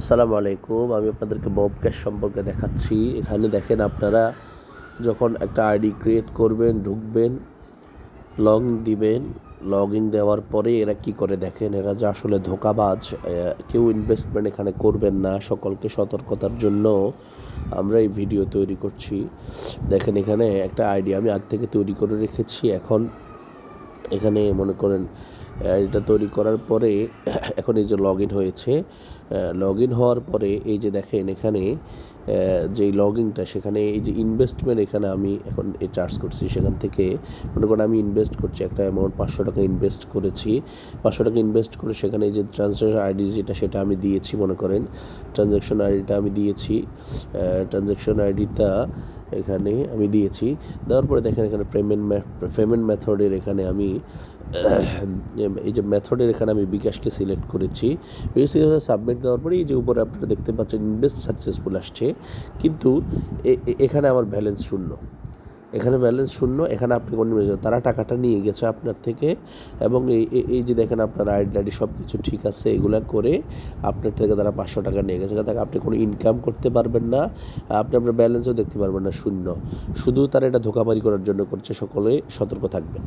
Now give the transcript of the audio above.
আসসালামু আলাইকুম। আমি আপনাদেরকে বব ক্যাশ সম্পর্কে দেখাচ্ছি। এখানে দেখেন আপনারা যখন একটা আইডি ক্রিয়েট করবেন, ঢুকবেন, লগ ইন দিবেন। লগ ইন দেওয়ার পরে এরা কি করে দেখেন, এরা যে আসলে ধোঁকাবাজ। কেউ ইনভেস্টমেন্ট এখানে করবেন না। সকলকে সতর্কতার জন্য আমরা এই ভিডিও তৈরি করছি। দেখেন এখানে একটা আইডি আমি আগ থেকে তৈরি করে রেখেছি। এখন এখানে মনে করেন এটা তৈরি করার পরে এখন এই যে লগ ইন হয়েছে। লগ ইন হওয়ার পরে এই যে দেখেন এখানে যেই লগ ইনটা, সেখানে এই যে ইনভেস্টমেন্ট এখানে আমি এখন চার্জ করছি। সেখান থেকে মনে করেন আমি ইনভেস্ট করছি একটা অ্যামাউন্ট, 500 টাকা ইনভেস্ট করেছি। 500 টাকা ইনভেস্ট করে সেখানে এই যে ট্রানজ্যাকশন আইডি যেটা সেটা আমি দিয়েছি। মনে করেন ট্রানজ্যাকশন আইডিটা আমি দিয়েছি। ট্রানজ্যাকশন আইডিটা এখানে আমি দিয়েছি। দেওয়ার পরে দেখেন এখানে পেমেন্ট মেথডের এখানে আমি এই যে মেথডের এখানে আমি বিকাশকে সিলেক্ট করেছি। বিকাশকে সাবমিট দেওয়ার পরে এই যে উপরে আপনারা দেখতে পাচ্ছেন ইনভেস্ট সাকসেসফুল আসছে, কিন্তু এখানে আমার ব্যালেন্স শূন্য। এখানে ব্যালেন্স শূন্য। এখানে আপনি কোনো তারা টাকাটা নিয়ে গেছে আপনার থেকে, এবং এই যে দেখেন আপনার আইডি সব কিছু ঠিক আছে। এগুলা করে আপনার থেকে তারা 500 টাকা নিয়ে গেছে। তাকে আপনি কোনো ইনকাম করতে পারবেন না, আপনি আপনার ব্যালেন্সও দেখতে পারবেন না, শূন্য। শুধু তারা এটা ধোঁকাবাজি করার জন্য করছে। সকলে সতর্ক থাকবেন।